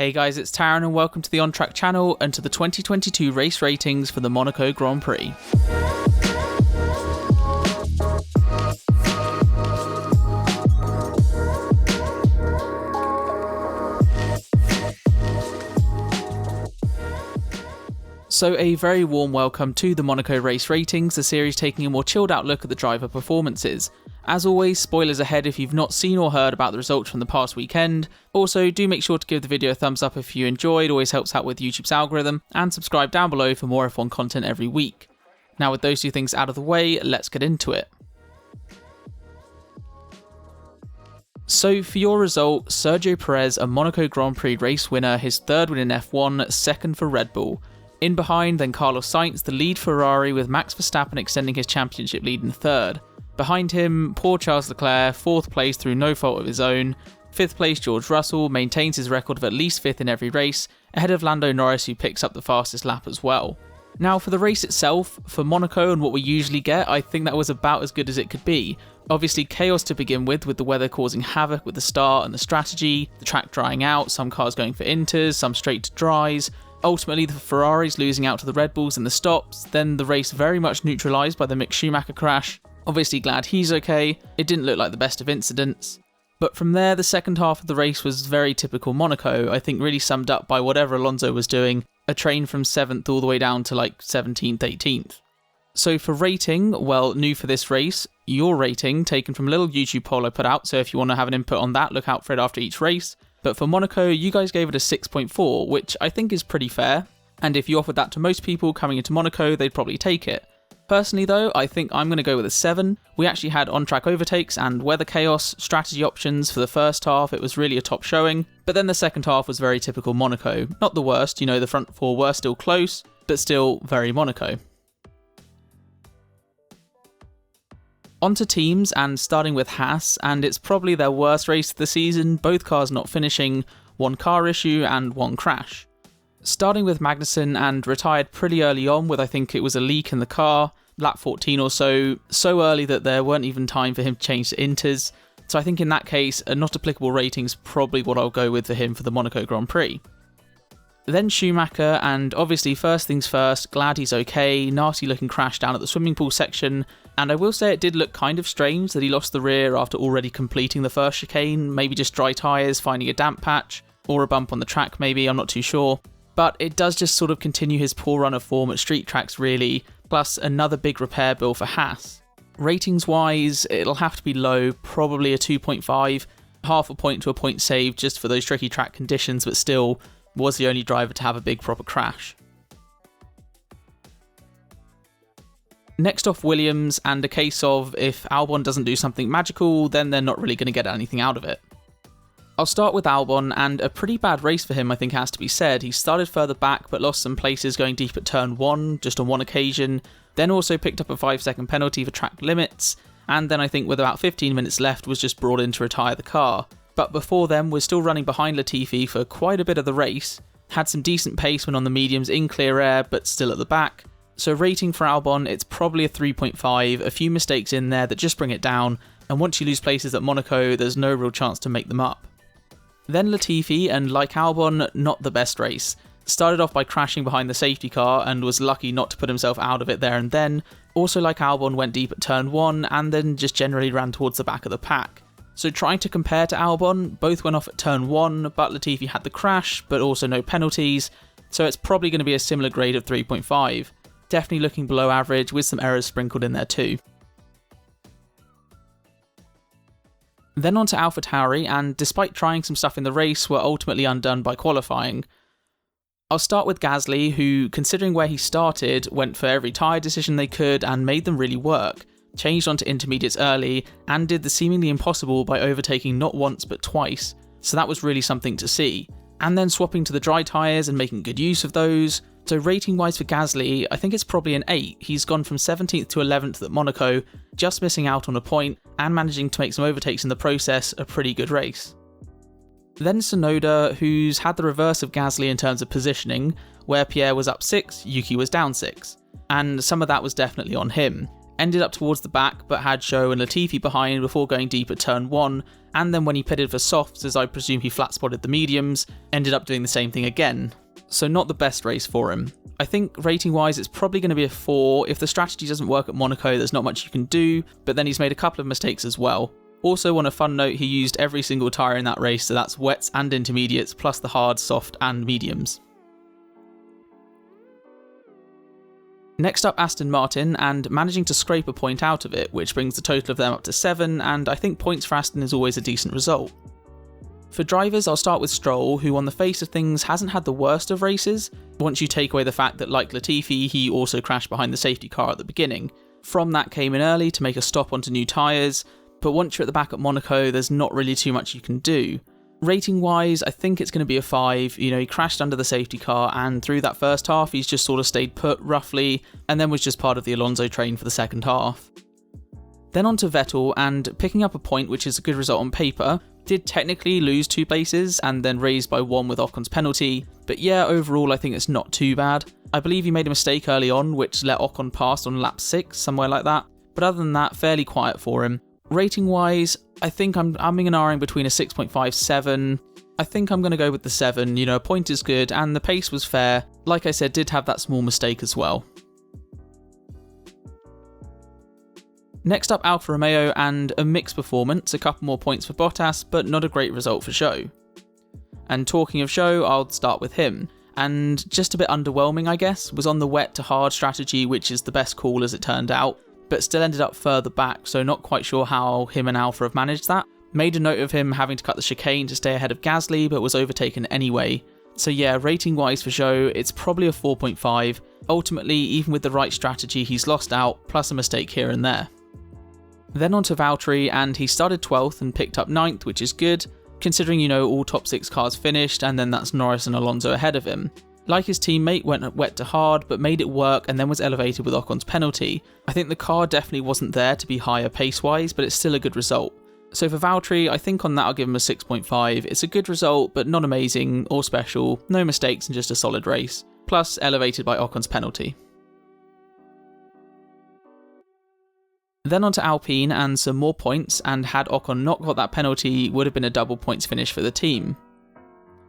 Hey guys, it's Taran and welcome to the On Track channel and to the 2022 race ratings for the Monaco Grand Prix. So a very warm welcome to the Monaco race ratings, the series taking a more chilled out look at the driver performances. As always, spoilers ahead if you've not seen or heard about the results from the past weekend. Also, do make sure to give the video a thumbs up if you enjoyed, always helps out with YouTube's algorithm, and subscribe down below for more F1 content every week. Now with those two things out of the way, let's get into it. So for your result, Sergio Perez, a Monaco Grand Prix race winner, his third win in F1, second for Red Bull. In behind, then Carlos Sainz, the lead Ferrari, with Max Verstappen extending his championship lead in third. Behind him, poor Charles Leclerc, fourth place through no fault of his own. Fifth place George Russell maintains his record of at least fifth in every race, ahead of Lando Norris who picks up the fastest lap as well. Now for the race itself, for Monaco and what we usually get, I think that was about as good as it could be. Obviously chaos to begin with the weather causing havoc with the start and the strategy, the track drying out, some cars going for inters, some straight to dries. Ultimately the Ferraris losing out to the Red Bulls in the stops, then the race very much neutralised by the Mick Schumacher crash. Obviously glad he's okay, it didn't look like the best of incidents. But from there, the second half of the race was very typical Monaco, I think really summed up by whatever Alonso was doing, a train from 7th all the way down to like 17th, 18th. So for rating, well, new for this race, your rating taken from a little YouTube poll I put out, so if you want to have an input on that, look out for it after each race. But for Monaco, you guys gave it a 6.4, which I think is pretty fair, and if you offered that to most people coming into Monaco, they'd probably take it. Personally though, I think I'm going to go with a 7. We actually had on-track overtakes and weather chaos, strategy options for the first half, it was really a top showing, but then the second half was very typical Monaco. Not the worst, the front four were still close, but still very Monaco. On to teams, and starting with Haas, and it's probably their worst race of the season, both cars not finishing, one car issue and one crash. Starting with Magnussen, and retired pretty early on with I think it was a leak in the car, lap 14 or so early that there weren't even time for him to change to inters, so I think in that case a not applicable rating is probably what I'll go with for him for the Monaco Grand Prix. Then Schumacher, and obviously first things first, glad he's okay, nasty looking crash down at the swimming pool section, and I will say it did look kind of strange that he lost the rear after already completing the first chicane, maybe just dry tyres, finding a damp patch, or a bump on the track maybe, I'm not too sure. But it does just sort of continue his poor run of form at street tracks really, plus another big repair bill for Haas. Ratings wise, it'll have to be low, probably a 2.5, half a point to a point saved just for those tricky track conditions, but still was the only driver to have a big proper crash. Next off Williams, and a case of if Albon doesn't do something magical, then they're not really going to get anything out of it. I'll start with Albon, and a pretty bad race for him I think has to be said. He started further back but lost some places going deep at turn 1, just on one occasion, then also picked up a 5-second penalty for track limits, and then I think with about 15 minutes left was just brought in to retire the car. But before then was still running behind Latifi for quite a bit of the race, had some decent pace when on the mediums in clear air but still at the back. So rating for Albon, it's probably a 3.5, a few mistakes in there that just bring it down, and once you lose places at Monaco there's no real chance to make them up. Then Latifi, and like Albon, not the best race. Started off by crashing behind the safety car and was lucky not to put himself out of it there and then. Also like Albon, went deep at turn 1 and then just generally ran towards the back of the pack. So trying to compare to Albon, both went off at turn 1, but Latifi had the crash, but also no penalties, so it's probably going to be a similar grade of 3.5. Definitely looking below average with some errors sprinkled in there too. Then on to AlphaTauri, and despite trying some stuff in the race, were ultimately undone by qualifying. I'll start with Gasly, who, considering where he started, went for every tyre decision they could and made them really work, changed onto intermediates early, and did the seemingly impossible by overtaking not once but twice, so that was really something to see. And then swapping to the dry tyres and making good use of those. So rating wise for Gasly, I think it's probably an 8. He's gone from 17th to 11th at Monaco, just missing out on a point, and managing to make some overtakes in the process, a pretty good race. Then Tsunoda, who's had the reverse of Gasly in terms of positioning, where Pierre was up 6, Yuki was down 6. And some of that was definitely on him. ended up towards the back but had Zhou and Latifi behind before going deep at turn 1, and then when he pitted for softs, as I presume he flat spotted the mediums, ended up doing the same thing again. So not the best race for him. I think rating wise it's probably going to be a 4. If the strategy doesn't work at Monaco, there's not much you can do, but then he's made a couple of mistakes as well. Also, on a fun note, he used every single tyre in that race, so that's wets and intermediates, plus the hard, soft and mediums. Next up, Aston Martin, and managing to scrape a point out of it, which brings the total of them up to 7, and I think points for Aston is always a decent result. For drivers, I'll start with Stroll, who on the face of things hasn't had the worst of races, once you take away the fact that, like Latifi, he also crashed behind the safety car at the beginning. From that came in early to make a stop onto new tyres, but once you're at the back at Monaco, there's not really too much you can do. Rating wise, I think it's going to be a 5. He crashed under the safety car, and through that first half he's just sort of stayed put roughly, and then was just part of the Alonso train for the second half. Then on to Vettel, and picking up a point, which is a good result on paper, did technically lose 2 places and then raised by 1 with Ocon's penalty, but yeah, overall I think it's not too bad. I believe he made a mistake early on which let Ocon pass on lap 6, somewhere like that, but other than that, fairly quiet for him. Rating wise, I think I'm umming and ahhing between a 6.5, 7. I think I'm going to go with the 7, a point is good and the pace was fair. Like I said, did have that small mistake as well. Next up, Alfa Romeo, and a mixed performance, a couple more points for Bottas, but not a great result for Zhou. And talking of Zhou, I'll start with him. And just a bit underwhelming, I guess, was on the wet to hard strategy, which is the best call as it turned out, but still ended up further back, so not quite sure how him and Alfa have managed that. Made a note of him having to cut the chicane to stay ahead of Gasly, but was overtaken anyway. So yeah, rating wise for Zhou, it's probably a 4.5. Ultimately, even with the right strategy, he's lost out, plus a mistake here and there. Then on to Valtteri, and he started 12th and picked up 9th, which is good, considering all top 6 cars finished, and then that's Norris and Alonso ahead of him. Like his teammate, went wet to hard, but made it work and then was elevated with Ocon's penalty. I think the car definitely wasn't there to be higher pace-wise, but it's still a good result. So for Valtteri, I think on that I'll give him a 6.5. It's a good result, but not amazing or special, no mistakes and just a solid race. Plus, elevated by Ocon's penalty. Then on to Alpine and some more points, and had Ocon not got that penalty, would have been a double points finish for the team.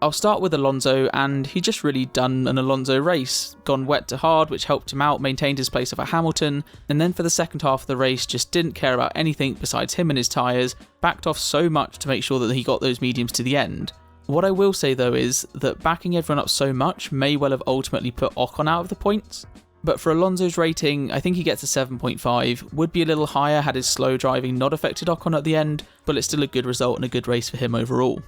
I'll start with Alonso, and he just really done an Alonso race, gone wet to hard, which helped him out, maintained his place over Hamilton, and then for the second half of the race just didn't care about anything besides him and his tyres, backed off so much to make sure that he got those mediums to the end. What I will say though is that backing everyone up so much may well have ultimately put Ocon out of the points, but for Alonso's rating, I think he gets a 7.5, would be a little higher had his slow driving not affected Ocon at the end, but it's still a good result and a good race for him overall.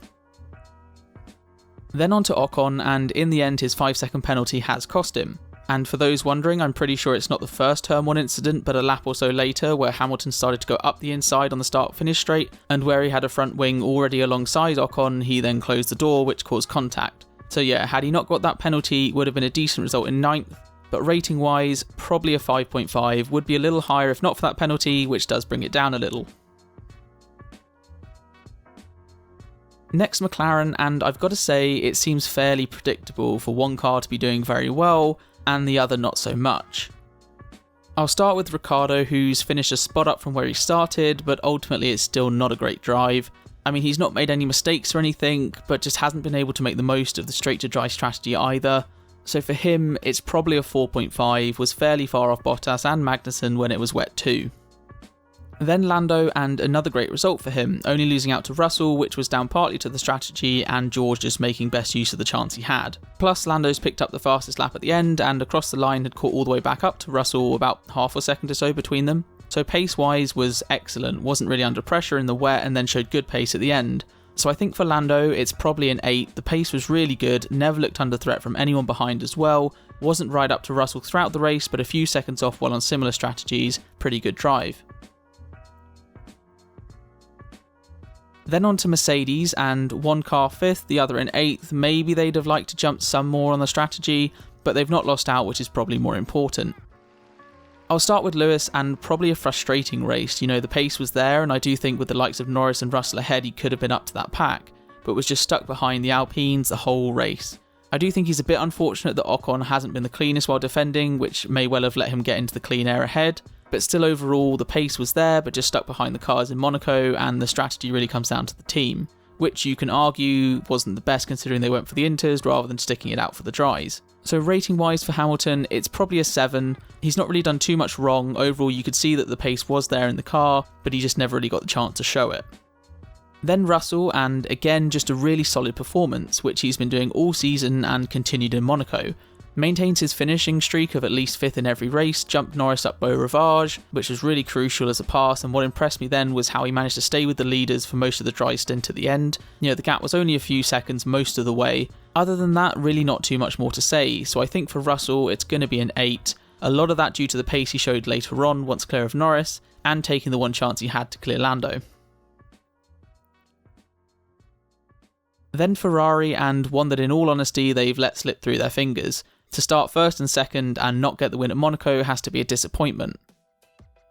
Then on to Ocon, and in the end his 5-second penalty has cost him. And for those wondering, I'm pretty sure it's not the first turn 1 incident, but a lap or so later where Hamilton started to go up the inside on the start-finish straight, and where he had a front wing already alongside Ocon, he then closed the door, which caused contact. So yeah, had he not got that penalty, would have been a decent result in 9th, but rating wise, probably a 5.5, would be a little higher if not for that penalty, which does bring it down a little. Next, McLaren, and I've got to say it seems fairly predictable for one car to be doing very well and the other not so much. I'll start with Ricciardo, who's finished a spot up from where he started, but ultimately it's still not a great drive. I mean, he's not made any mistakes or anything, but just hasn't been able to make the most of the straight to dry strategy either. So for him, it's probably a 4.5, was fairly far off Bottas and Magnussen when it was wet too. Then Lando, and another great result for him, only losing out to Russell, which was down partly to the strategy and George just making best use of the chance he had. Plus, Lando's picked up the fastest lap at the end and across the line had caught all the way back up to Russell, about half a second or so between them. So pace-wise was excellent, wasn't really under pressure in the wet and then showed good pace at the end. So I think for Lando, it's probably an 8, the pace was really good, never looked under threat from anyone behind as well, wasn't right up to Russell throughout the race, but a few seconds off while on similar strategies, pretty good drive. Then on to Mercedes, and one car 5th, the other in 8th, maybe they'd have liked to jump some more on the strategy, but they've not lost out, which is probably more important. I'll start with Lewis, and probably a frustrating race. The pace was there, and I do think with the likes of Norris and Russell ahead, he could have been up to that pack, but was just stuck behind the Alpines the whole race. I do think he's a bit unfortunate that Ocon hasn't been the cleanest while defending, which may well have let him get into the clean air ahead, But still overall, the pace was there, but just stuck behind the cars in Monaco, and the strategy really comes down to the team, which you can argue wasn't the best considering they went for the inters rather than sticking it out for the dries. So rating wise for Hamilton, it's probably a 7. He's not really done too much wrong. Overall, you could see that the pace was there in the car, but he just never really got the chance to show it. Then Russell, and again just a really solid performance, which he's been doing all season and continued in Monaco. Maintains his finishing streak of at least 5th in every race, jumped Norris up Beau Rivage, which was really crucial as a pass, and what impressed me then was how he managed to stay with the leaders for most of the dry stint at the end. The gap was only a few seconds most of the way. Other than that, really not too much more to say, so I think for Russell it's going to be an 8. A lot of that due to the pace he showed later on once clear of Norris, and taking the one chance he had to clear Lando. Then Ferrari, and one that in all honesty they've let slip through their fingers. To start first and second and not get the win at Monaco has to be a disappointment.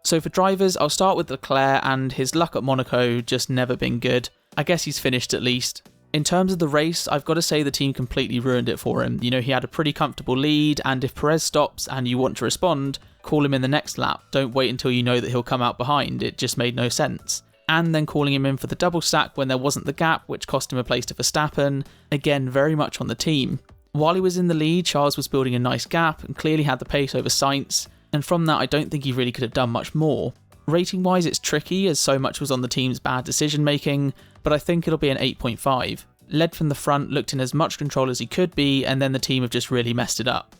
So for drivers, I'll start with Leclerc, and his luck at Monaco just never been good. I guess he's finished at least. In terms of the race, I've got to say the team completely ruined it for him. He had a pretty comfortable lead, and if Perez stops and you want to respond, call him in the next lap. Don't wait until you know that he'll come out behind. It just made no sense. And then calling him in for the double stack when there wasn't the gap, which cost him a place to Verstappen. Again, very much on the team. While he was in the lead, Charles was building a nice gap and clearly had the pace over Sainz, and from that I don't think he really could have done much more. Rating wise it's tricky as so much was on the team's bad decision making, but I think it'll be an 8.5. Led from the front, looked in as much control as he could be, and then the team have just really messed it up.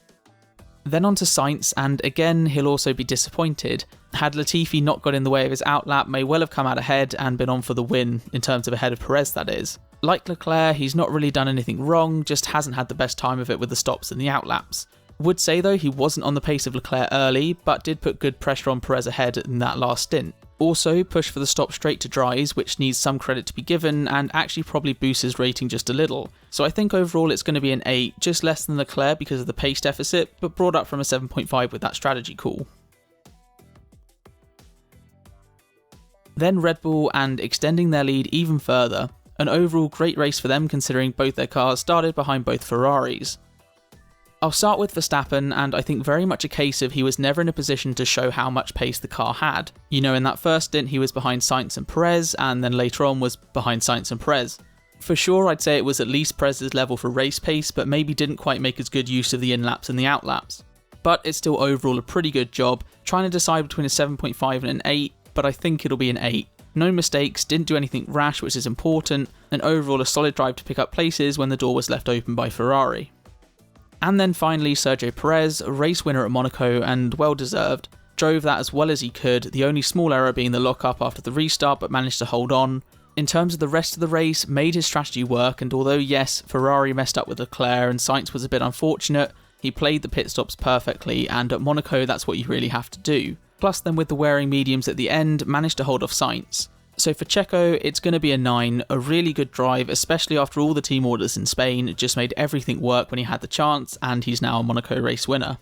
Then on to Sainz, and again he'll also be disappointed. Had Latifi not got in the way of his outlap, may well have come out ahead and been on for the win, in terms of ahead of Perez that is. Like Leclerc, he's not really done anything wrong, just hasn't had the best time of it with the stops and the outlaps. Would say though he wasn't on the pace of Leclerc early, but did put good pressure on Perez ahead in that last stint. Also pushed for the stop straight to dries, which needs some credit to be given, and actually probably boosts his rating just a little. So I think overall it's going to be an 8, just less than Leclerc because of the pace deficit, but brought up from a 7.5 with that strategy call. Then Red Bull, and extending their lead even further. An overall great race for them considering both their cars started behind both Ferraris. I'll start with Verstappen, and I think very much a case of he was never in a position to show how much pace the car had. In that first stint he was behind Sainz and Perez, and then later on was behind Sainz and Perez. For sure I'd say it was at least Perez's level for race pace, but maybe didn't quite make as good use of the in-laps and the out-laps. But it's still overall a pretty good job, trying to decide between a 7.5 and an 8, but I think it'll be an 8. No mistakes, didn't do anything rash, which is important, and overall a solid drive to pick up places when the door was left open by Ferrari. And then finally Sergio Perez, a race winner at Monaco and well deserved. Drove that as well as he could, the only small error being the lock-up after the restart, but managed to hold on. In terms of the rest of the race, made his strategy work, and although yes, Ferrari messed up with Leclerc and Sainz was a bit unfortunate, he played the pit stops perfectly, and at Monaco that's what you really have to do. Plus then with the wearing mediums at the end, managed to hold off Sainz. So for Checo, it's going to be a 9, a really good drive, especially after all the team orders in Spain. It just made everything work when he had the chance, and he's now a Monaco race winner.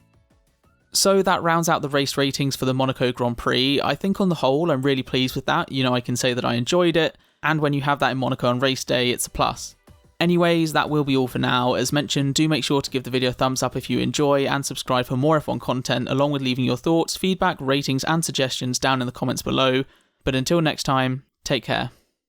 So that rounds out the race ratings for the Monaco Grand Prix. I think on the whole, I'm really pleased with that. I can say that I enjoyed it, and when you have that in Monaco on race day, it's a plus. Anyways, that will be all for now. As mentioned, do make sure to give the video a thumbs up if you enjoy, and subscribe for more F1 content, along with leaving your thoughts, feedback, ratings and suggestions down in the comments below. But until next time, take care.